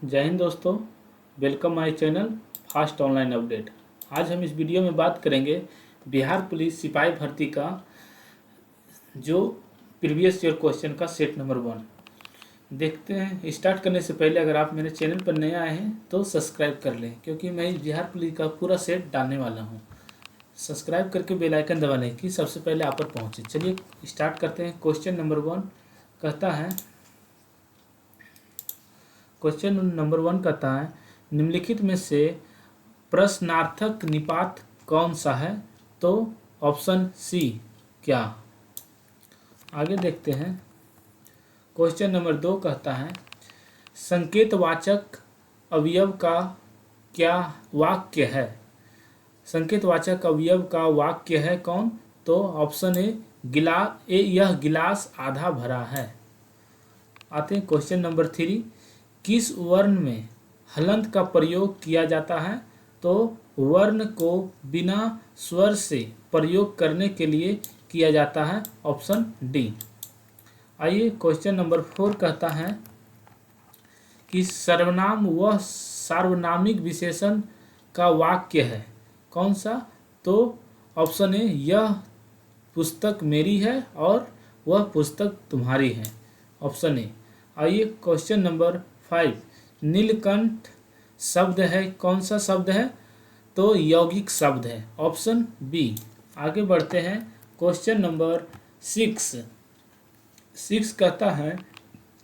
जय हिंद दोस्तों, welcome my channel fast online update. आज हम इस वीडियो में बात करेंगे बिहार पुलिस सिपाही भर्ती का जो प्रीवियस ईयर क्वेश्चन का सेट नंबर 1 देखते हैं। स्टार्ट करने से पहले अगर आप मेरे चैनल पर नए आए हैं तो सब्सक्राइब कर लें, क्योंकि मैं इस बिहार पुलिस का पूरा सेट डालने वाला हूँ। सब्सक्राइब करके बेल आइकन दबा लें कि सबसे पहले आप पर पहुँचे। चलिए स्टार्ट करते हैं। क्वेश्चन नंबर 1 कहता है निम्नलिखित में से प्रश्नार्थक निपात कौन सा है? तो ऑप्शन सी क्या। आगे देखते हैं। क्वेश्चन नंबर 2 कहता है संकेतवाचक अवयव का क्या वाक्य है? संकेतवाचक अवयव का वाक्य है कौन? तो ऑप्शन ए यह गिलास आधा भरा है। आते हैं क्वेश्चन नंबर 3। किस वर्ण में हलंत का प्रयोग किया जाता है? तो वर्ण को बिना स्वर से प्रयोग करने के लिए किया जाता है, ऑप्शन डी। आइए क्वेश्चन नंबर 4 कहता है कि सर्वनाम वह सार्वनामिक विशेषण का वाक्य है कौन सा? तो ऑप्शन ए यह पुस्तक मेरी है और वह पुस्तक तुम्हारी है, ऑप्शन ए। आइए क्वेश्चन नंबर 5। नीलकंठ शब्द है कौन सा शब्द है? तो यौगिक शब्द है, ऑप्शन बी। आगे बढ़ते हैं। क्वेश्चन नंबर 6 कहता है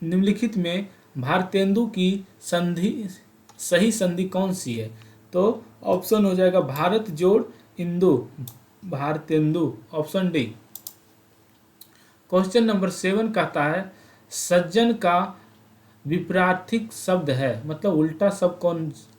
निम्नलिखित में भारतेंदु की सही संधि कौन सी है? तो ऑप्शन हो जाएगा भारत जोड़ Indu, Bharatendu, option D. Question number 7 कहता है सज्जन का विपरीत शब्द है, मतलब उल्टा शब्द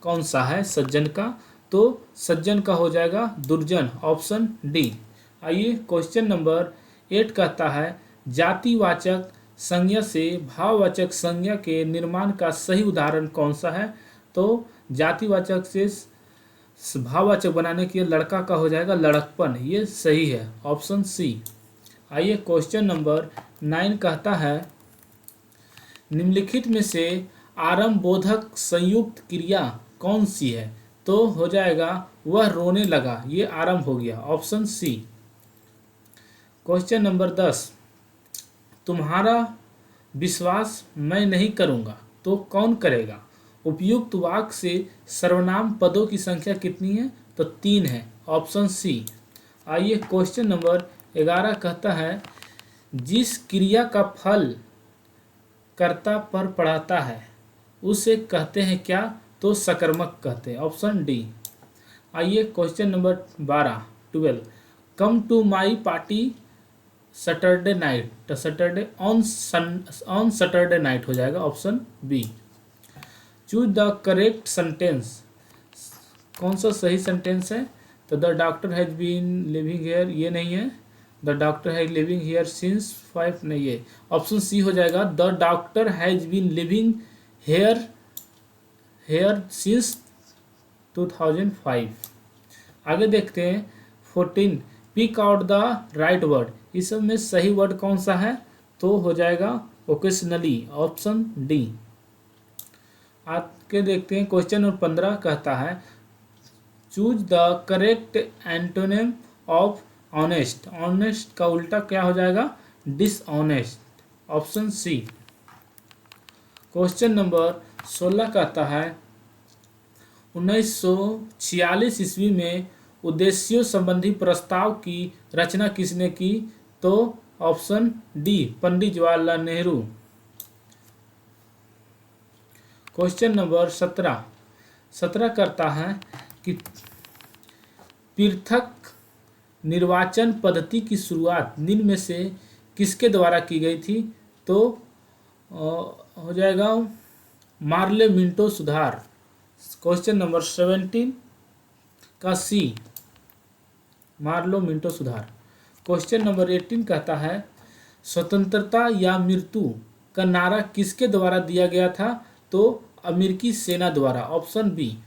कौन सा है सज्जन का? तो सज्जन का हो जाएगा दुर्जन, ऑप्शन डी। आइए क्वेश्चन नंबर 8 कहता है जातिवाचक संज्ञा से भाववाचक संज्ञा के निर्माण का सही उदाहरण कौन सा है? तो जातिवाचक से भाववाचक बनाने के लिए लड़का का हो जाएगा लड़कपन, ये सही है, ऑप्शन सी। आइए क्वेश्चन नंबर 9 कहता है निम्नलिखित में से आरंभ बोधक संयुक्त क्रिया कौन सी है? तो हो जाएगा वह रोने लगा, ये आरंभ हो गया, ऑप्शन सी। क्वेश्चन नंबर 10 तुम्हारा विश्वास मैं नहीं करूंगा तो कौन करेगा? उपयुक्त वाक्य से सर्वनाम पदों की संख्या कितनी है? तो 3 है, ऑप्शन सी। आइए क्वेश्चन नंबर 11 कहता है जिस क्रिया का फल कर्ता पर पड़ता है उसे कहते हैं क्या? तो सकर्मक कहते हैं, ऑप्शन डी। आइए question number 12 come to my party Saturday night, तो सैटरडे ऑन सैटरडे नाइट हो जाएगा, option B. Choose the correct sentence, कौन सा सही सेंटेंस है? तो the doctor has been living here, ये नहीं है। The doctor has living here since 5, नहीं है, ऑप्शन सी हो जाएगा the doctor has been living here since 2005। आगे देखते हैं 14 pick out the right word, इस सब में सही वर्ड कौन सा है? तो हो जाएगा ओकेशनली, ऑप्शन डी। आगे देखते हैं क्वेश्चन नंबर 15 कहता है choose the correct antonym of honest, honest का उल्टा क्या हो जाएगा? Dishonest, option C. Question number 16 कहता है 1946 ईस्वी में उद्देश्यों संबंधी प्रस्ताव की रचना किसने की? तो option D Pandit Jawaharlal Nehru. Question number 17 करता है कि पृथक निर्वाचन पद्धति की शुरुआत निम्न में से किसके द्वारा की गई थी? तो हो जाएगा मार्ले मिंटो सुधार। क्वेश्चन नंबर 17 का सी मार्लो मिंटो सुधार। क्वेश्चन नंबर 18 कहता है स्वतंत्रता या मृत्यु का नारा किसके द्वारा दिया गया था? तो अमेरिकी सेना द्वारा, ऑप्शन बी।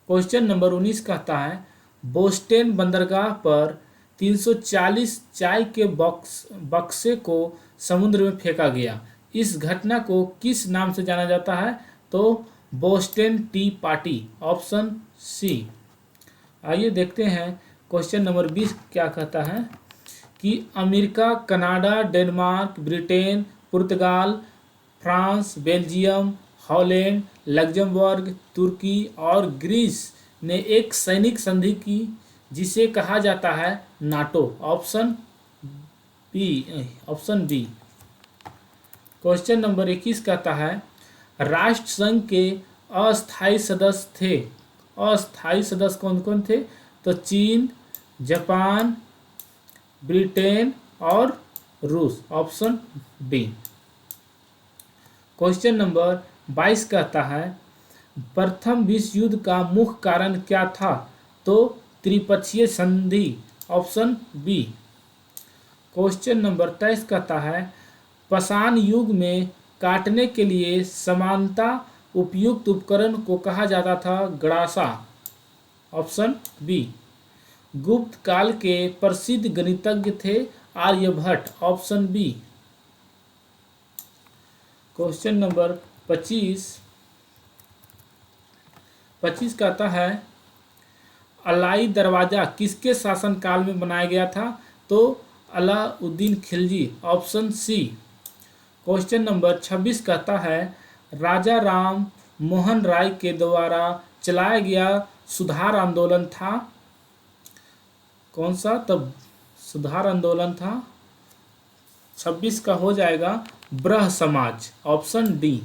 क्वेश्चन नंबर 19 कहता है बोस्टन बंदरगाह पर 340 चाय के बक्से को समुद्र में फेंका गया, इस घटना को किस नाम से जाना जाता है? तो Boston tea party, option C. आइए देखते हैं क्वेश्चन नंबर 20 क्या कहता है कि अमेरिका, कनाडा, डेनमार्क, ब्रिटेन, पुर्तगाल, फ्रांस, बेल्जियम, हॉलैंड, लग्जमबर्ग, तुर्की और ग्रीस ने एक सैनिक संधि की जिसे कहा जाता है NATO, option B. Question number 21 कहता है राष्ट्र संघ के अस्थायी सदस्य थे। अस्थायी सदस्य कौन कौन थे? तो चीन, जापान, ब्रिटेन और रूस, ऑप्शन डी। क्वेश्चन नंबर 22 कहता है प्रथम विश्व युद्ध का मुख्य कारण क्या था? तो त्रिपक्षीय संधि, ऑप्शन बी। क्वेश्चन नंबर 23 कहता है पाषाण युग में काटने के लिए समानता उपयुक्त उपकरण को कहा जाता था गड़ासा, ऑप्शन बी। गुप्त काल के प्रसिद्ध गणितज्ञ थे Aryabhata, option B. Question number 25 कहता है अलाई दरवाजा किसके शासनकाल में बनाया गया था? तो Alauddin Khilji, option C. Question number 26 कहता है राजा राम मोहन राय के द्वारा चलाया गया सुधार आंदोलन था कौन सा? तब सुधार आंदोलन था 26 का हो जाएगा ब्रह समाज, ऑप्शन डी।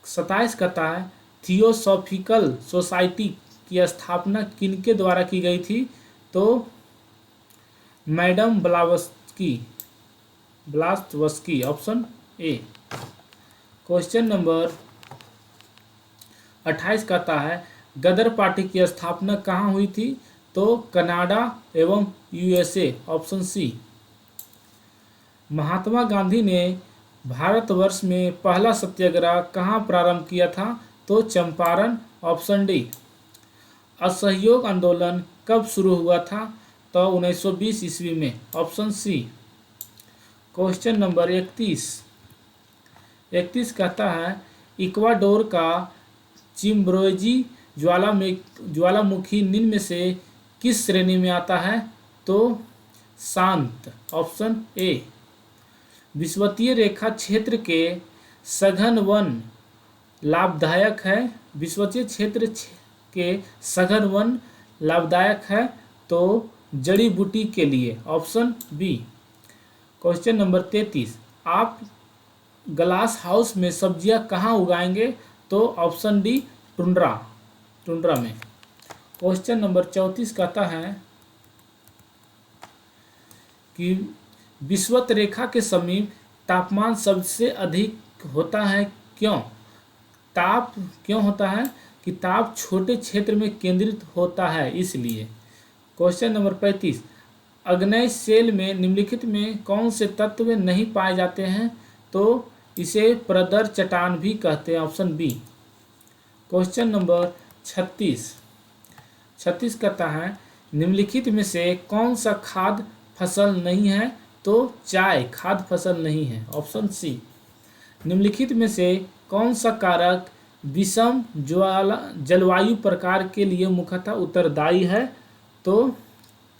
27 कहता है थियोसॉफिकल सोसाइटी की स्थापना किनके द्वारा की गई थी? तो madam Blavatsky, option A. Question number 28 कहता है गदर पार्टी की स्थापना कहाँ हुई थी? तो कनाडा एवं USA, option C. Mahatma Gandhi ने भारतवर्ष में पहला सत्याग्रह कहाँ प्रारंभ किया था? तो चंपारण, ऑप्शन डी। असहयोग आंदोलन कब शुरू हुआ था? तो 1920 ईस्वी में, ऑप्शन सी। क्वेश्चन नंबर 31 कहता है इक्वाडोर का चिम्बोरेजी ज्वालामुखी निम्न में से किस श्रेणी में आता है? तो शांत, ऑप्शन ए। विषुवतीय रेखा क्षेत्र के सघन वन लाभदायक है। विषुवतीय क्षेत्र के सघन वन लाभदायक है तो जड़ी बूटी के लिए, ऑप्शन बी। क्वेश्चन नंबर 33 आप ग्लास हाउस में सब्जियां कहाँ उगाएंगे? तो ऑप्शन डी टुंड्रा में। क्वेश्चन नंबर 34 कहता है कि विषुवत रेखा के समीप तापमान सबसे अधिक होता है क्यों? ताप क्यों होता है? कि ताप छोटे क्षेत्र में केंद्रित होता है, इसलिए। क्वेश्चन नंबर 35 अग्नेय शेल में निम्नलिखित में कौन से तत्व नहीं पाए जाते हैं? तो इसे प्रदर चट्टान भी कहते हैं, ऑप्शन बी। क्वेश्चन नंबर 36 कहता है निम्नलिखित में से कौन सा खाद्य फसल नहीं है? तो चाय खाद्य फसल नहीं है, ऑप्शन सी। निम्नलिखित में से कौन सा कारक विषम जलवायु प्रकार के लिए मुख्यतः उत्तरदायी है? तो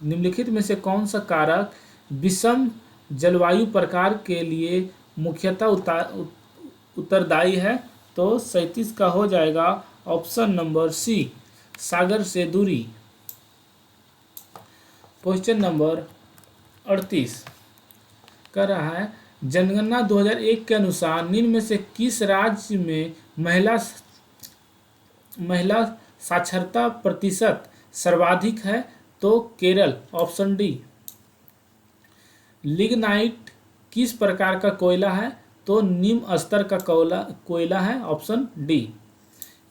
निम्नलिखित में से कौन सा कारक विषम जलवायु प्रकार के लिए मुख्यतः उत्तरदायी है? तो 37 का हो जाएगा ऑप्शन नंबर सी, सागर से दूरी। क्वेश्चन नंबर 38 कह रहा है जनगणना 2001 के अनुसार निम्न में से किस राज्य में महिला साक्षरता प्रतिशत सर्वाधिक है? तो केरल, ऑप्शन डी। लिग्नाइट किस प्रकार का कोयला है? तो निम्न स्तर का कोयला है, ऑप्शन डी।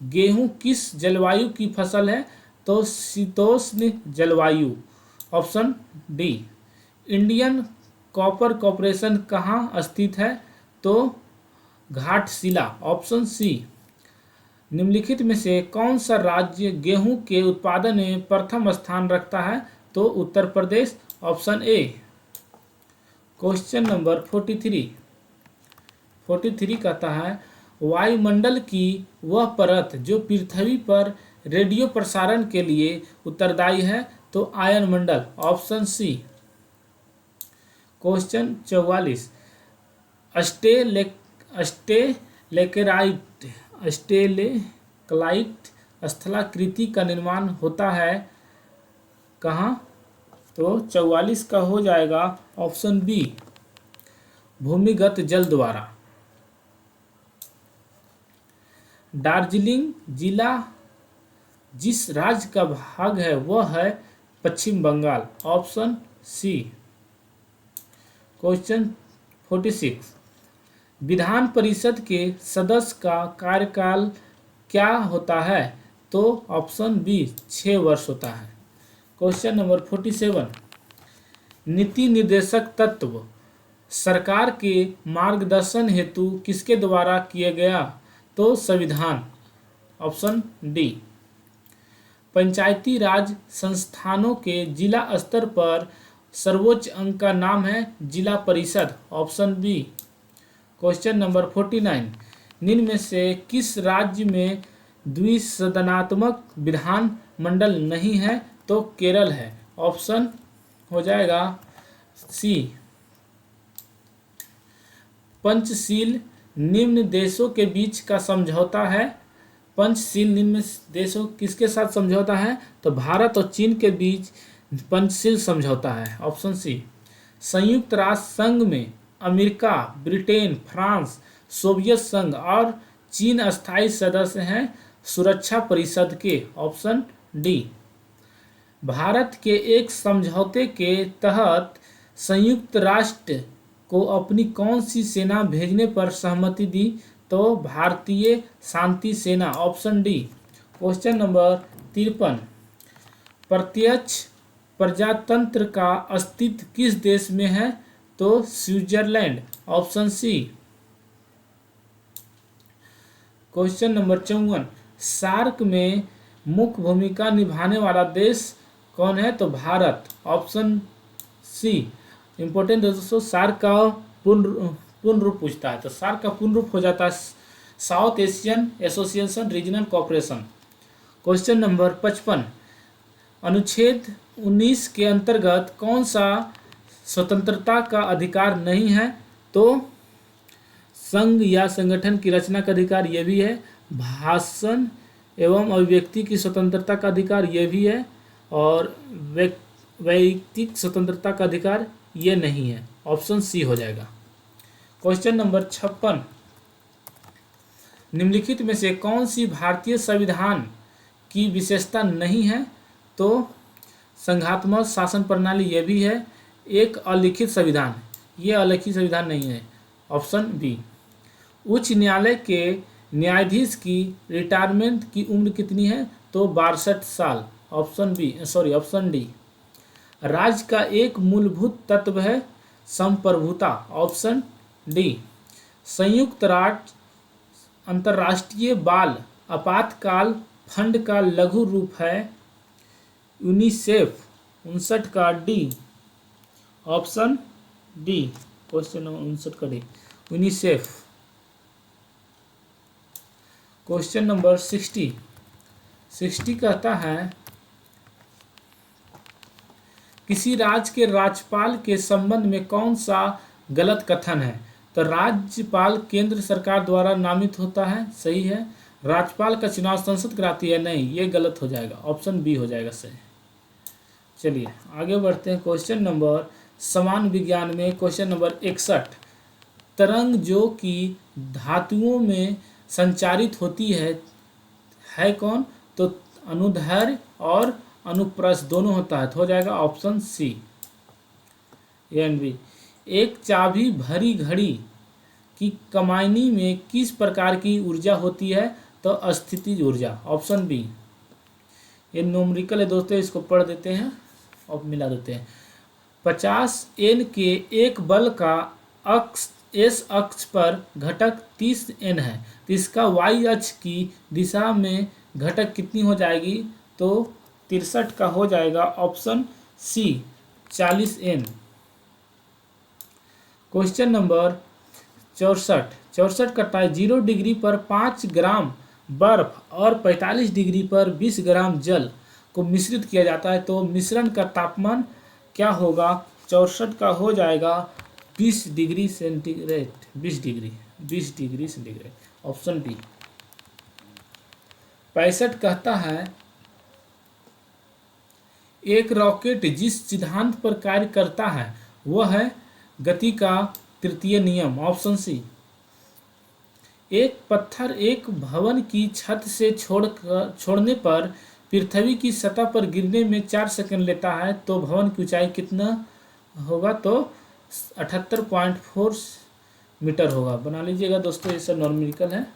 गेहूं किस जलवायु की फसल है? तो शीतोष्ण जलवायु, option D. Indian copper corporation कहाँ स्थित है? तो घाटशिला, ऑप्शन सी। निम्नलिखित में से कौन सा राज्य गेहूं के उत्पादन में प्रथम स्थान रखता है? तो Uttar Pradesh, option A. Question number 43 कहता है वायुमंडल की वह परत जो पृथ्वी पर रेडियो प्रसारण के लिए उत्तरदायी है, तो आयनमंडल, ऑप्शन सी। क्वेश्चन 44, अस्टेलेकेराइट अस्टेलेक्लाइट स्थलाकृति का निर्माण होता है कहाँ? तो 44 का हो जाएगा ऑप्शन बी, भूमिगत जल द्वारा। दार्जिलिंग जिला जिस राज्य का भाग है वह है पश्चिम Bengal, option C. Question 46, Vidhan Parishad के सदस्य का कार्यकाल क्या होता है? तो ऑप्शन बी, 6 वर्ष होता है। क्वेश्चन नंबर 47, नीति निर्देशक तत्व सरकार के मार्गदर्शन हेतु किसके द्वारा किया गया? तो संविधान, ऑप्शन डी। पंचायती राज संस्थानों के जिला स्तर पर सर्वोच्च अंग का नाम है जिला परिषद, ऑप्शन बी। क्वेश्चन नंबर 49, निम्न में से किस राज्य में द्विसदनात्मक विधान मंडल नहीं है? तो केरल है, ऑप्शन हो जाएगा सी। पंचशील निम्न देशों के बीच का समझौता है। पंचशील निम्न देशों किसके साथ समझौता है? तो भारत और चीन के बीच पंचशील समझौता है, ऑप्शन सी। संयुक्त राष्ट्र संघ में अमेरिका, ब्रिटेन, फ्रांस, सोवियत संघ और चीन अस्थायी सदस्य हैं सुरक्षा परिषद के, ऑप्शन डी। भारत के एक समझौते के तहत संयुक्त राष्ट्र को अपनी कौन सी सेना भेजने पर सहमति दी? तो भारतीय शांति सेना, ऑप्शन डी। क्वेश्चन नंबर 53, प्रत्यक्ष प्रजातंत्र का अस्तित्व किस देश में है? तो Switzerland, option C. Question number 54, SAARC में मुख्य भूमिका निभाने वाला देश कौन है? तो भारत, ऑप्शन सी। इंपॉर्टेंट दोस्तों, सार्क का पूर्ण रूप पूछता है, तो सार्क का पूर्ण रूप हो जाता है south Asian association regional cooperation. Question number 55, अनुच्छेद 19 के अंतर्गत कौन सा स्वतंत्रता का अधिकार नहीं है? तो संघ या संगठन की रचना का अधिकार यह भी है, भाषण एवं अभिव्यक्ति की स्वतंत्रता का अधिकार यह भी है, और वैयक्तिक स्वतंत्रता का अधिकार ये नहीं है, ऑप्शन सी हो जाएगा। क्वेश्चन नंबर 56, निम्नलिखित में से कौन सी भारतीय संविधान की विशेषता नहीं है? तो संघात्मक शासन प्रणाली यह भी है, एक अलिखित संविधान, ये अलिखित संविधान नहीं है, ऑप्शन बी। उच्च न्यायालय के न्यायाधीश की रिटायरमेंट की उम्र कितनी है? तो 62 साल, ऑप्शन डी। राज्य का एक मूलभूत तत्व है संप्रभुता, ऑप्शन डी। संयुक्त राष्ट्र अंतर्राष्ट्रीय बाल आपातकाल फंड का लघु रूप है यूनिसेफ, 59 का D, option D. Question number 59 का डी, यूनिसेफ। क्वेश्चन नंबर 60 कहता है, किसी राज्य के राज्यपाल के संबंध में कौन सा गलत कथन है? तो राज्यपाल केंद्र सरकार द्वारा नामित होता है, सही है। राज्यपाल का चुनाव संसद कराती है, नहीं, ये गलत हो जाएगा, ऑप्शन बी हो जाएगा सही। चलिए आगे बढ़ते हैं। क्वेश्चन नंबर समान विज्ञान में क्वेश्चन नंबर 61, तरंग जो कि धातुओं में संचारित होती है कौन? तो अनुदैर्घ्य और अनुप्रस्थ दोनों होता है, तो हो जाएगा option C, A and B. एक चाबी भरी घड़ी की कमानी में किस प्रकार की ऊर्जा होती है? तो स्थितिज ऊर्जा, ऑप्शन बी। ये न्यूमेरिकल है दोस्तों, इसको पढ़ देते हैं और मिला देते हैं। 50 N के एक बल का अक्ष एस अक्ष पर घटक 30 N है, तो इसका y अक्ष की दिशा में घटक कितनी हो जाएगी? तो 63 का हो जाएगा option C, 40 N। Question number 64, 64 कहता है 0 डिग्री पर 5 ग्राम बर्फ और 45 डिग्री पर 20 ग्राम जल को मिश्रित किया जाता है तो मिश्रण का तापमान क्या होगा। 64 का हो जाएगा 20 degree centigrade, 20 degree centigrade, option B. 65 कहता है एक रॉकेट जिस सिद्धांत पर कार्य करता है वह है गति का तृतीय नियम, ऑप्शन सी। एक पत्थर एक भवन की छत से छोड़ने पर पृथ्वी की सतह पर गिरने में 4 सेकंड लेता है तो भवन की ऊंचाई कितना होगा, तो 78.4 मीटर होगा। बना लीजिएगा दोस्तों, ये सब नॉर्मेरिकल है।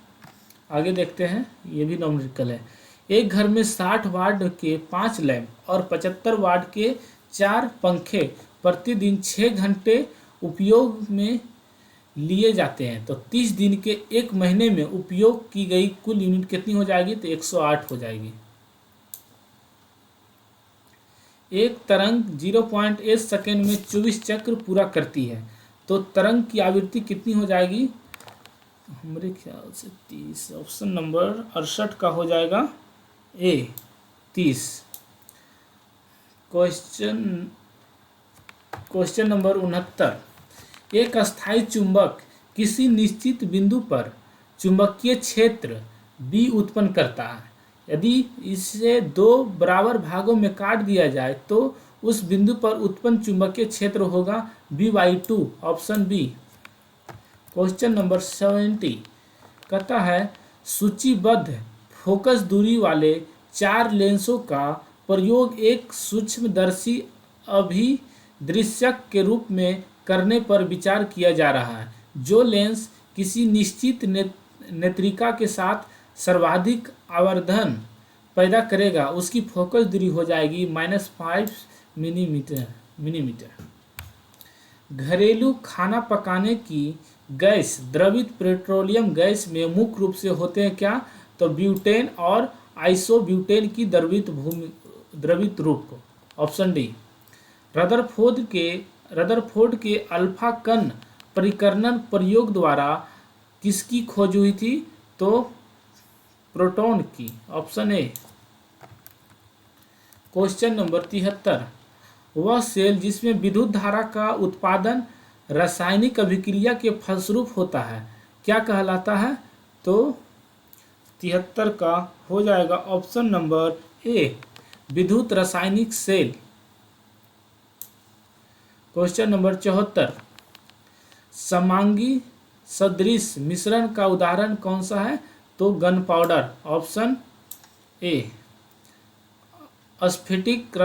आगे देखते हैं, ये भी नॉर्मेरिकल है। एक घर में 60 वाट के 5 लैंप और 75 वाट के 4 पंखे प्रतिदिन 6 घंटे उपयोग में लिए जाते हैं तो 30 दिन के एक महीने में उपयोग की गई कुल यूनिट कितनी हो जाएगी, तो 108 हो जाएगी। एक तरंग 0.8 सेकेंड में 24 चक्र पूरा करती है तो तरंग की आवृत्ति कितनी हो जाएगी, हमारे ख्याल से 30। ऑप्शन नंबर 68 का हो जाएगा ए 30। Question number 69। एक अस्थायी चुंबक किसी निश्चित बिंदु पर चुंबकीय क्षेत्र बी उत्पन्न करता है। यदि इसे 2 बराबर भागों में काट दिया जाए तो उस बिंदु पर उत्पन्न चुंबकीय क्षेत्र होगा B/2, option B. Question number 70 कहता है सूचीबद्ध फोकस दूरी वाले 4 लेंसों का प्रयोग एक सूक्ष्मदर्शी अभिदृश्यक के रूप में करने पर विचार किया जा रहा है। जो लेंस किसी निश्चित नेत्रिका के साथ सर्वाधिक आवर्धन पैदा करेगा उसकी फोकस दूरी हो जाएगी -5 मिलीमीटर। घरेलू खाना पकाने की गैस द्रवित पेट्रोलियम गैस में मुख्य रूप से होते हैं क्या, तो ब्यूटेन और आइसोब्यूटेन की द्रवित रूप, ऑप्शन डी। रदरफोर्ड के अल्फा कण परिकर्णन प्रयोग द्वारा किसकी खोज हुई थी, तो प्रोटॉन की, ऑप्शन ए। Question number 73। वह सेल जिसमें विद्युत धारा का उत्पादन रासायनिक अभिक्रिया के फलस्वरूप होता है क्या कहलाता है, तो 73 का हो जाएगा ऑप्शन नंबर ए विद्युत रासायनिक सेल। Question number 74। समांगी सदृश मिश्रण का उदाहरण कौन सा है, तो गन पाउडर, ऑप्शन ए। स्फटिक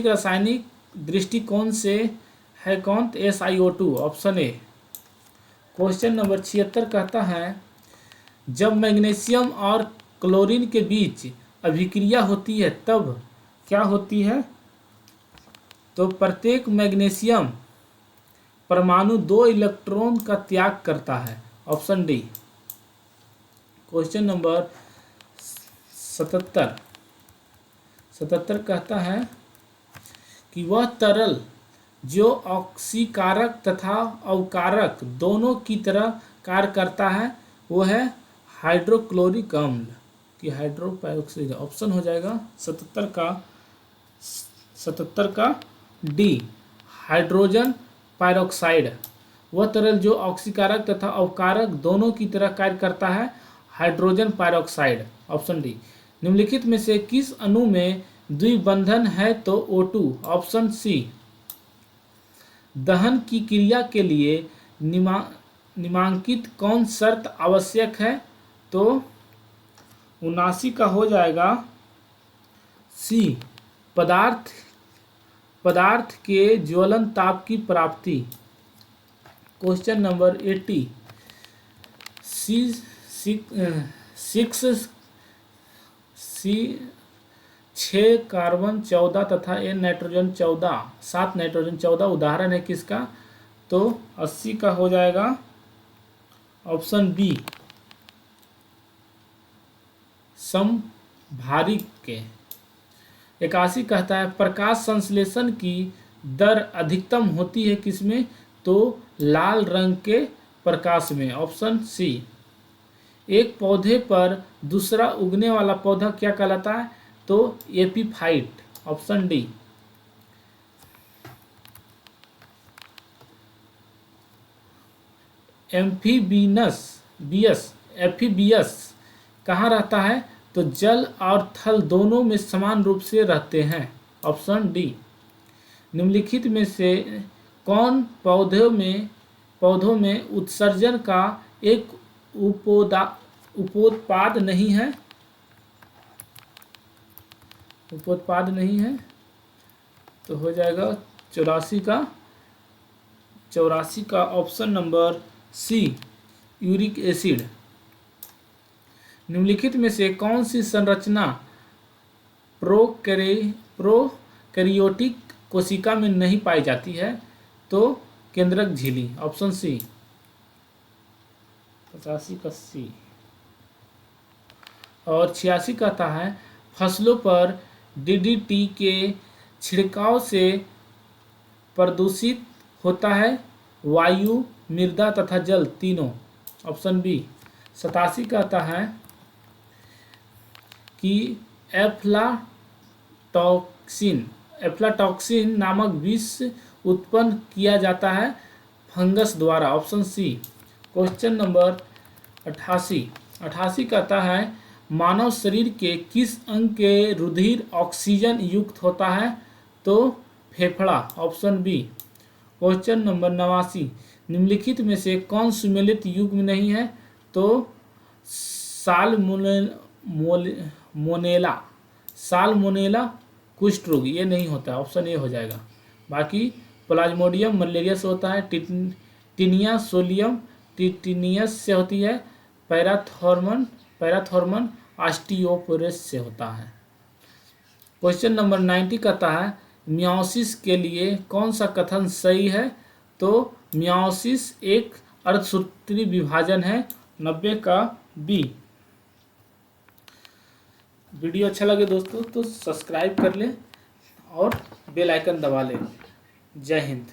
रासायनिक दृष्टिकोण से है कौन, तो SiO2, option A. Question number 76 कहता है जब मैग्नीशियम और क्लोरीन के बीच अभिक्रिया होती है तब क्या होती है, तो प्रत्येक मैग्नीशियम परमाणु 2 इलेक्ट्रॉन का त्याग करता है, ऑप्शन डी। क्वेश्चन नंबर 77 कहता है कि वह तरल जो ऑक्सीकारक तथा अवकारक दोनों की तरह कार्य करता है वो है हाइड्रोक्लोरिक अम्ल की हाइड्रोपेरोक्साइड, ऑप्शन हो जाएगा 77 का डी हाइड्रोजन पेरोक्साइड। वह तरल जो ऑक्सीकारक तथा अवकारक दोनों की तरह कार्य करता है हाइड्रोजन पेरोक्साइड, ऑप्शन डी। निम्नलिखित में से किस अणु में द्विबंधन है, तो O2, ऑप्शन सी। दहन की क्रिया के लिए निम्नांकित कौन शर्त आवश्यक है, तो 79 का हो जाएगा सी पदार्थ के ज्वलन ताप की प्राप्ति। Question number 80। 6 कार्बन 14 तथा N नाइट्रोजन 14, 7 नाइट्रोजन 14 उदाहरण है किसका, तो 80 का हो जाएगा ऑप्शन बी समभारिक के। 81 कहता है प्रकाश संश्लेषण की दर अधिकतम होती है किसमें, तो लाल रंग के प्रकाश में। Option C. एक पौधे पर दूसरा उगने वाला पौधा क्या कहलाता है? तो एपीफाइट। Option D. एम्फीबियस कहाँ रहता है? तो जल और थल दोनों में समान रूप से रहते हैं। Option D. निम्नलिखित में से कौन पौधों में उत्सर्जन का एक उपोत्पाद नहीं है? उपोत्पाद नहीं है तो हो जाएगा 84 का option number C, uric acid. निम्नलिखित में से कौन सी संरचना प्रोकैरियोटिक कोशिका में नहीं पाई जाती है? तो केंद्रक झिल्ली। Option C. 85 का सी। और 86 कहता है फसलों पर डीडीटी के छिड़काव से प्रदूषित होता है वायु, मृदा तथा जल तीनों। Option B. 87 कहता है कि एफ्लाटॉक्सिन नामक विष उत्पन्न किया जाता है फंगस द्वारा। Option C. क्वेश्चन नंबर 88 कहता है मानव शरीर के किस अंग के रुधिर ऑक्सीजन युक्त होता है? तो फेफड़ा। Option B. क्वेश्चन नंबर 89 निम्नलिखित में से कौन सुमेलित युग में नहीं है? तो साल्मोनेला कुष्ठ रोग ये नहीं होता है। ऑप्शन ए हो जाएगा। बाकी प्लाज्मोडियम मलेरिया से होता है, टिनिया सोलियम टिटिनियस से होती है, पैराथॉर्मन ऑस्टियोपोरोसिस से होता है। क्वेश्चन नंबर 90 कहता है मियोसिस के लिए कौन सा कथन सही है? तो मियोसिस एक अर्धसूत्री विभाजन है। 90 का बी। वीडियो अच्छा लगे दोस्तों तो सब्सक्राइब कर लें और बेल आइकन दबा लें। जय हिंद।